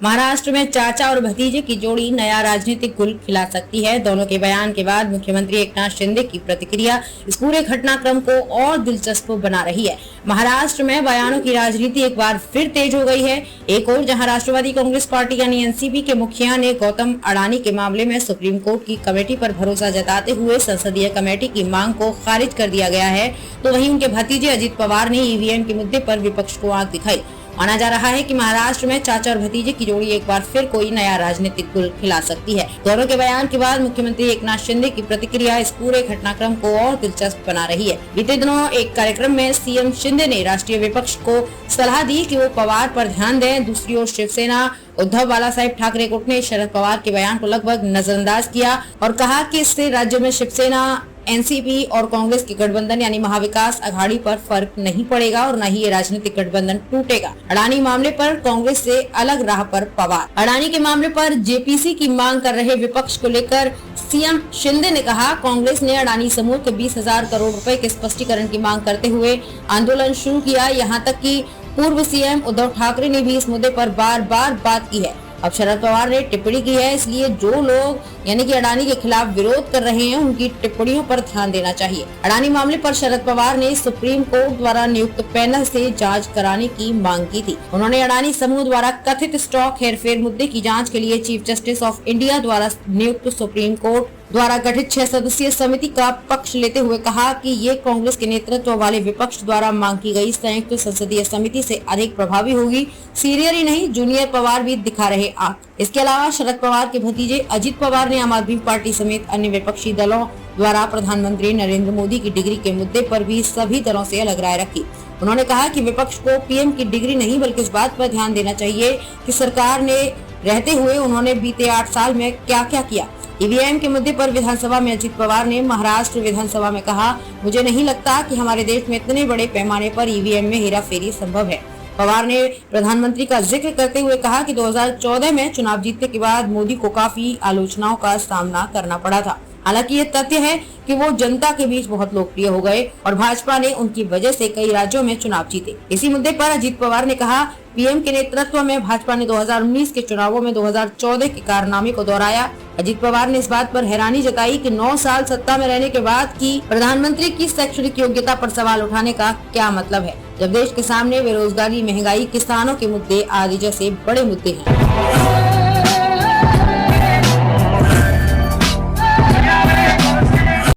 महाराष्ट्र में चाचा और भतीजे की जोड़ी नया राजनीतिक गुल खिला सकती है। दोनों के बयान के बाद मुख्यमंत्री एकनाथ शिंदे की प्रतिक्रिया इस पूरे घटनाक्रम को और दिलचस्प बना रही है। महाराष्ट्र में बयानों की राजनीति एक बार फिर तेज हो गई है। एक और जहां राष्ट्रवादी कांग्रेस पार्टी यानी एनसीपी के मुखिया ने गौतम अडानी के मामले में सुप्रीम कोर्ट की कमेटी पर भरोसा जताते हुए संसदीय कमेटी की मांग को खारिज कर दिया गया है, तो वहीं उनके भतीजे अजित पवार ने ईवीएम के मुद्दे पर विपक्ष को आंख दिखाई। माना जा रहा है कि महाराष्ट्र में चाचा और भतीजे की जोड़ी एक बार फिर कोई नया राजनीतिक गुल खिला सकती है। दोनों के बयान के बाद मुख्यमंत्री एकनाथ शिंदे की प्रतिक्रिया इस पूरे घटनाक्रम को और दिलचस्प बना रही है। बीते दिनों एक कार्यक्रम में सीएम शिंदे ने राष्ट्रीय विपक्ष को सलाह दी कि वो पवार पर ध्यान दें। दूसरी ओर शिवसेना उद्धव बालासाहेब ठाकरे गुट ने शरद पवार के बयान को लगभग नजरअंदाज किया और कहा कि इससे राज्य में शिवसेना, एनसीपी और कांग्रेस के गठबंधन यानी महाविकास अघाड़ी पर फर्क नहीं पड़ेगा और न ही ये राजनीतिक गठबंधन टूटेगा। अडानी मामले पर कांग्रेस से अलग राह पर पवार। अडानी के मामले पर जेपीसी की मांग कर रहे विपक्ष को लेकर सीएम शिंदे ने कहा, कांग्रेस ने अडानी समूह के 20,000 करोड़ रुपए के स्पष्टीकरण की मांग करते हुए आंदोलन शुरू किया। यहाँ तक कि पूर्व सीएम उद्धव ठाकरे ने भी इस मुद्दे पर बार बार बात की है। अब शरद पवार ने टिप्पणी की है, इसलिए जो लोग यानी कि अडानी के खिलाफ विरोध कर रहे हैं उनकी टिप्पणियों पर ध्यान देना चाहिए। अडानी मामले पर शरद पवार ने सुप्रीम कोर्ट द्वारा नियुक्त पैनल से जांच कराने की मांग की थी। उन्होंने अडानी समूह द्वारा कथित स्टॉक हेरफेर मुद्दे की जांच के लिए चीफ जस्टिस ऑफ इंडिया द्वारा नियुक्त सुप्रीम कोर्ट द्वारा गठित 6 सदस्यीय समिति का पक्ष लेते हुए कहा कि ये कांग्रेस के नेतृत्व वाले विपक्ष द्वारा मांग की गई संयुक्त संसदीय समिति से अधिक प्रभावी होगी। सीनियर ही नहीं, जूनियर पवार भी दिखा रहे आंख। इसके अलावा शरद पवार के भतीजे अजित पवार ने आम आदमी पार्टी समेत अन्य विपक्षी दलों द्वारा प्रधानमंत्री नरेंद्र मोदी की डिग्री के मुद्दे पर भी सभी दलों से अलग राय रखी। उन्होंने कहा कि विपक्ष को पीएम की डिग्री नहीं बल्कि इस बात पर ध्यान देना चाहिए कि सरकार ने रहते हुए उन्होंने बीते 8 साल में क्या क्या किया। ईवीएम के मुद्दे पर विधानसभा में अजित पवार ने महाराष्ट्र विधानसभा में कहा, मुझे नहीं लगता कि हमारे देश में इतने बड़े पैमाने पर ईवीएम में हेराफेरी संभव है। पवार ने प्रधानमंत्री का जिक्र करते हुए कहा कि 2014 में चुनाव जीतने के बाद मोदी को काफी आलोचनाओं का सामना करना पड़ा था। हालांकि ये तथ्य है कि वो जनता के बीच बहुत लोकप्रिय हो गए और भाजपा ने उनकी वजह से कई राज्यों में चुनाव जीते। इसी मुद्दे पर अजित पवार ने कहा, पीएम के नेतृत्व में भाजपा ने 2019 के चुनावों में 2014 के कारनामे को दोहराया। अजित पवार ने इस बात पर हैरानी जताई कि 9 साल सत्ता में रहने के बाद की प्रधानमंत्री की शैक्षणिक योग्यता पर सवाल उठाने का क्या मतलब है, जब देश के सामने बेरोजगारी, महंगाई, किसानों के मुद्दे आदि जैसे बड़े मुद्दे हैं।